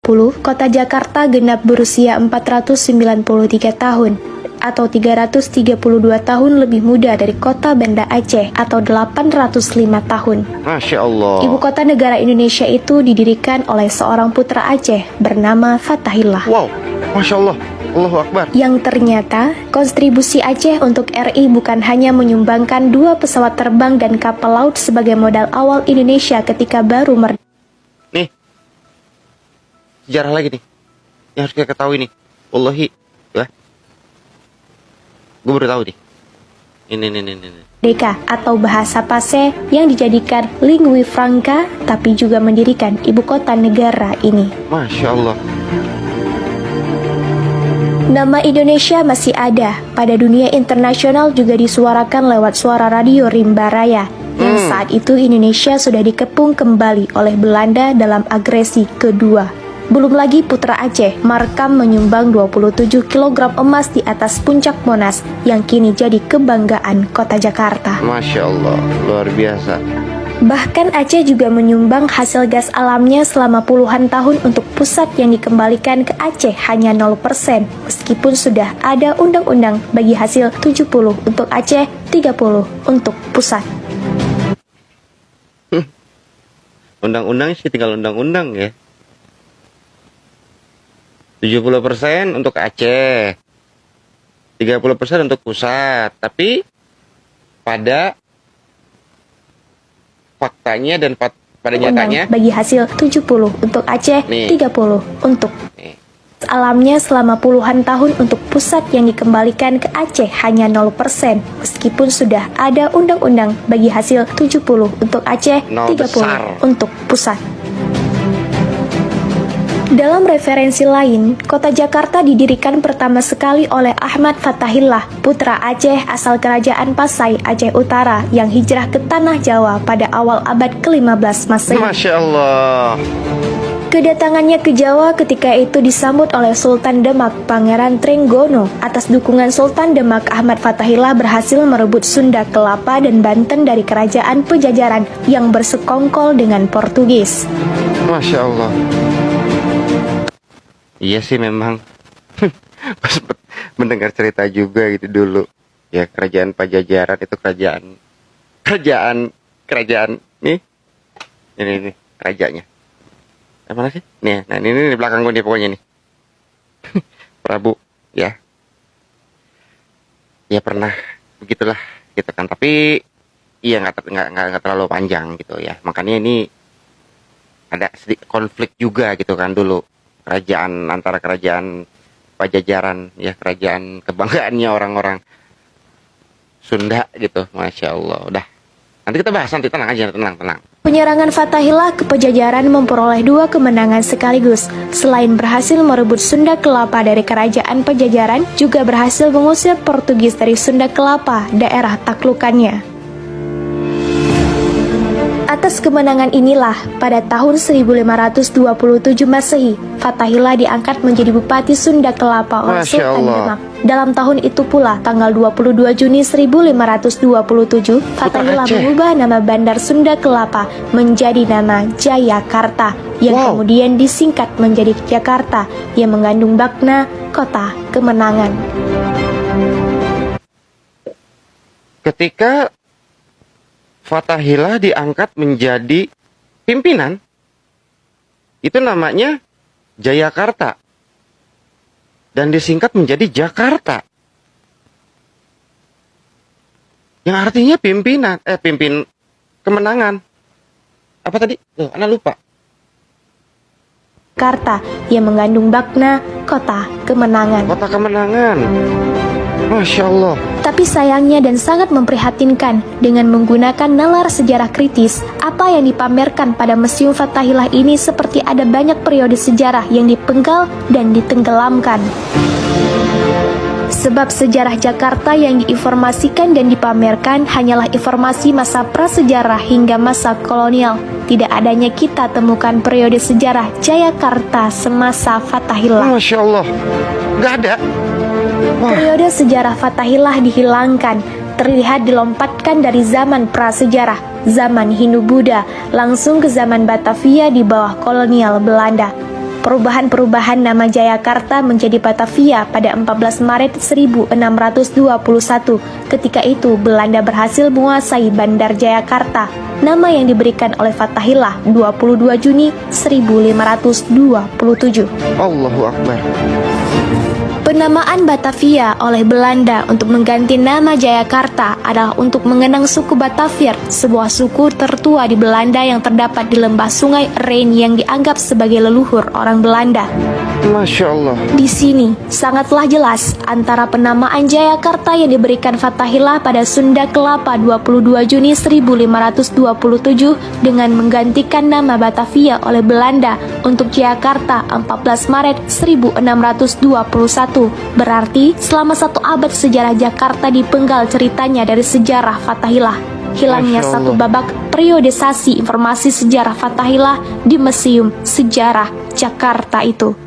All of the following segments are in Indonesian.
Kota Jakarta genap berusia 493 tahun atau 332 tahun lebih muda dari kota Banda Aceh atau 805 tahun. Masya Allah. Ibu kota negara Indonesia itu didirikan oleh seorang putra Aceh bernama Fatahillah. Wow, Masya Allah. Allahu Akbar. Yang ternyata, kontribusi Aceh untuk RI bukan hanya menyumbangkan 2 pesawat terbang dan kapal laut sebagai modal awal Indonesia ketika baru merdeka. Nih, sejarah lagi nih yang harus kita ketahui nih. Wallahi, ya, gue baru tahu nih. Ini. Atau bahasa Pase yang dijadikan lingui franca, tapi juga mendirikan ibu kota negara ini. Masya Allah. Nama Indonesia masih ada, pada dunia internasional juga disuarakan lewat suara radio Rimba Raya, yang saat itu Indonesia sudah dikepung kembali oleh Belanda dalam agresi kedua. Belum lagi putra Aceh, Markam menyumbang 27 kg emas di atas puncak Monas, yang kini jadi kebanggaan kota Jakarta. Masya Allah, luar biasa. Bahkan Aceh juga menyumbang hasil gas alamnya selama puluhan tahun untuk pusat yang dikembalikan ke Aceh hanya 0%, meskipun sudah ada undang-undang bagi hasil 70 untuk Aceh, 30 untuk pusat. Undang-undangnya sih tinggal undang-undang ya. 70% untuk Aceh, 30% untuk pusat. Tapi pada faktanya dan pada nyatanya bagi hasil 70 untuk Aceh, nih, 30 untuk nih. Alamnya selama puluhan tahun untuk pusat yang dikembalikan ke Aceh hanya 0%, meskipun sudah ada undang-undang bagi hasil 70 untuk Aceh, 30 besar untuk pusat. Dalam referensi lain, kota Jakarta didirikan pertama sekali oleh Ahmad Fatahillah, putra Aceh asal kerajaan Pasai, Aceh Utara, yang hijrah ke Tanah Jawa pada awal abad ke-15 Masehi. Masya Allah. Kedatangannya ke Jawa ketika itu disambut oleh Sultan Demak, Pangeran Trenggono. Atas dukungan Sultan Demak, Ahmad Fatahillah berhasil merebut Sunda, Kelapa, dan Banten dari kerajaan Pejajaran yang bersekongkol dengan Portugis. Masya Allah. Iya sih memang. Pas mendengar cerita juga gitu dulu. Ya, kerajaan Pajajaran itu kerajaan nih. Ini rajanya. Mana sih? Nih, nah ini di belakang gue nih pokoknya nih. Prabu, ya. Ya pernah begitulah gitu kan. Tapi iya nggak terlalu panjang gitu ya. Makanya ini ada sedikit konflik juga gitu kan dulu. Antara kerajaan Pajajaran, ya, kerajaan kebanggaannya orang-orang Sunda gitu. Masya Allah. Udah, nanti kita bahas, nanti tenang aja, tenang. Penyerangan Fatahillah ke Pajajaran memperoleh 2 kemenangan sekaligus. Selain berhasil merebut Sunda Kelapa dari kerajaan Pajajaran, juga berhasil mengusir Portugis dari Sunda Kelapa, daerah taklukannya. Atas kemenangan inilah, pada tahun 1527 Masehi, Fatahillah diangkat menjadi Bupati Sunda Kelapa oleh Sultan Demak. Dalam tahun itu pula, tanggal 22 Juni 1527, Fatahillah mengubah nama Bandar Sunda Kelapa menjadi nama Jayakarta, yang kemudian disingkat menjadi Jakarta, yang mengandung makna kota kemenangan. Ketika Fatahillah diangkat menjadi pimpinan, itu namanya Jayakarta, dan disingkat menjadi Jakarta, yang artinya pimpin kemenangan. Apa tadi? Ana lupa. Jakarta, yang mengandung makna kota kemenangan. Kota kemenangan. Masya Allah. Tapi sayangnya dan sangat memprihatinkan, dengan menggunakan nalar sejarah kritis, apa yang dipamerkan pada Museum Fatahillah ini seperti ada banyak periode sejarah yang dipenggal dan ditenggelamkan. Sebab sejarah Jakarta yang diinformasikan dan dipamerkan hanyalah informasi masa prasejarah hingga masa kolonial. Tidak adanya kita temukan periode sejarah Jayakarta semasa Fatahillah. Masya Allah, nggak ada. Periode sejarah Fatahillah dihilangkan, terlihat dilompatkan dari zaman prasejarah, zaman Hindu-Buddha, langsung ke zaman Batavia di bawah kolonial Belanda. Perubahan-perubahan nama Jayakarta menjadi Batavia pada 14 Maret 1621. Ketika itu, Belanda berhasil menguasai Bandar Jayakarta. Nama yang diberikan oleh Fathahillah 22 Juni 1527. Allahu Akbar. Penamaan Batavia oleh Belanda untuk mengganti nama Jayakarta adalah untuk mengenang suku Batavia, sebuah suku tertua di Belanda yang terdapat di lembah sungai Rhein yang dianggap sebagai leluhur orang Belanda. Masya Allah. Di sini sangatlah jelas antara penamaan Jayakarta yang diberikan Fathahillah pada Sunda Kelapa 22 Juni 1527 dengan menggantikan nama Batavia oleh Belanda untuk Jayakarta 14 Maret 1621. Berarti selama 1 abad sejarah Jakarta dipenggal ceritanya dari sejarah Fathahillah. Hilangnya Masya Allah. 1 babak periodisasi informasi sejarah Fathahillah di Museum Sejarah Jakarta itu.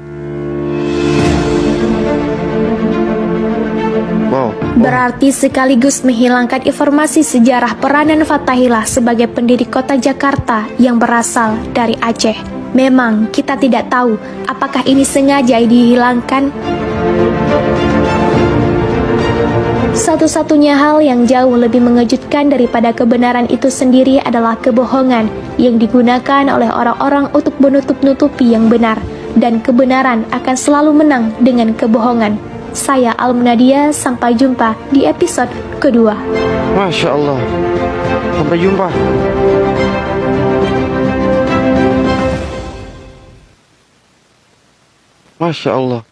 Wow. Berarti sekaligus menghilangkan informasi sejarah peranan Fathahillah sebagai pendiri kota Jakarta yang berasal dari Aceh. Memang kita tidak tahu apakah ini sengaja dihilangkan. Satu-satunya hal yang jauh lebih mengejutkan daripada kebenaran itu sendiri adalah kebohongan yang digunakan oleh orang-orang untuk menutup-nutupi yang benar, dan kebenaran akan selalu menang dengan kebohongan. Saya Al-Munadia, sampai jumpa di episode kedua. Masya Allah. Sampai jumpa. Masya Allah.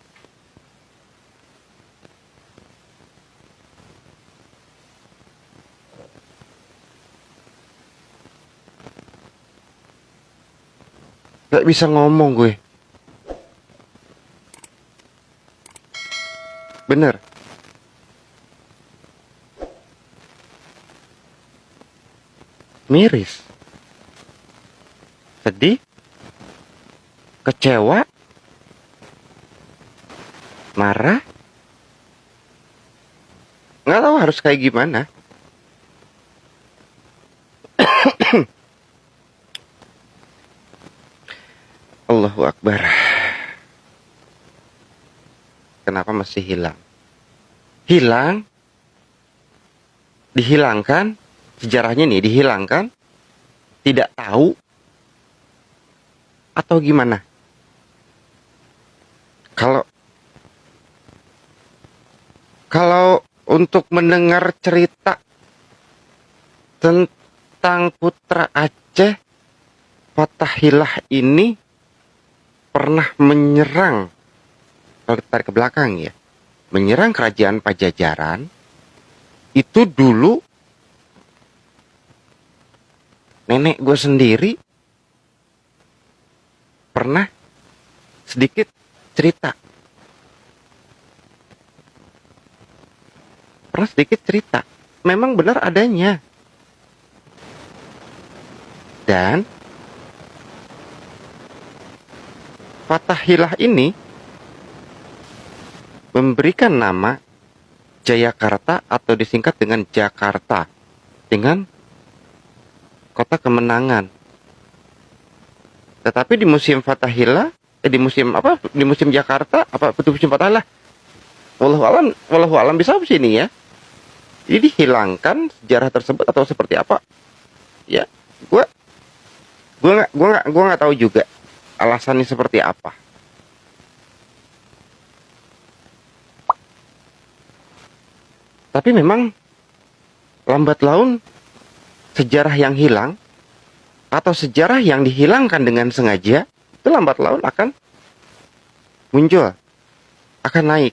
Gak bisa ngomong gue. Bener. Miris. Sedih. Kecewa. Marah. Nggak tahu harus kayak gimana. Allahu Akbar. Kenapa masih hilang? Hilang? Dihilangkan? Sejarahnya nih dihilangkan? Tidak tahu? Atau gimana? Kalau untuk mendengar cerita tentang putra Aceh, Fathahillah ini pernah menyerang, kalau kita tarik ke belakang ya, menyerang kerajaan Pajajaran. Itu dulu nenek gue sendiri pernah sedikit cerita. Memang benar adanya. Dan Fathahillah ini memberikan nama Jayakarta atau disingkat dengan Jakarta, dengan kota kemenangan. Tetapi di Museum Fathahillah, di museum Jakarta, di museum Fathahillah, wallahu alam bisa di sini ya. Jadi dihilangkan sejarah tersebut atau seperti apa? Ya, gua nggak tahu juga alasannya seperti apa. Tapi memang lambat laun sejarah yang hilang atau sejarah yang dihilangkan dengan sengaja itu lambat laun akan muncul, akan naik.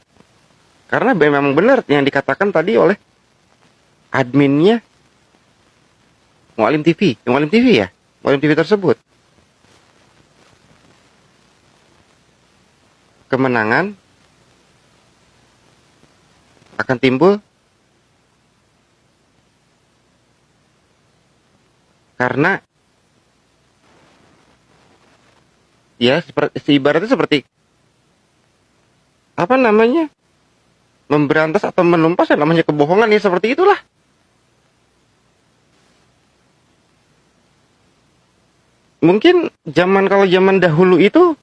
Karena memang benar yang dikatakan tadi oleh adminnya Mualim TV ya, Mualim TV tersebut. Kemenangan akan timbul karena ya ibaratnya seperti apa namanya, memberantas atau menumpas yang namanya kebohongan, ya seperti itulah. Mungkin kalau zaman dahulu itu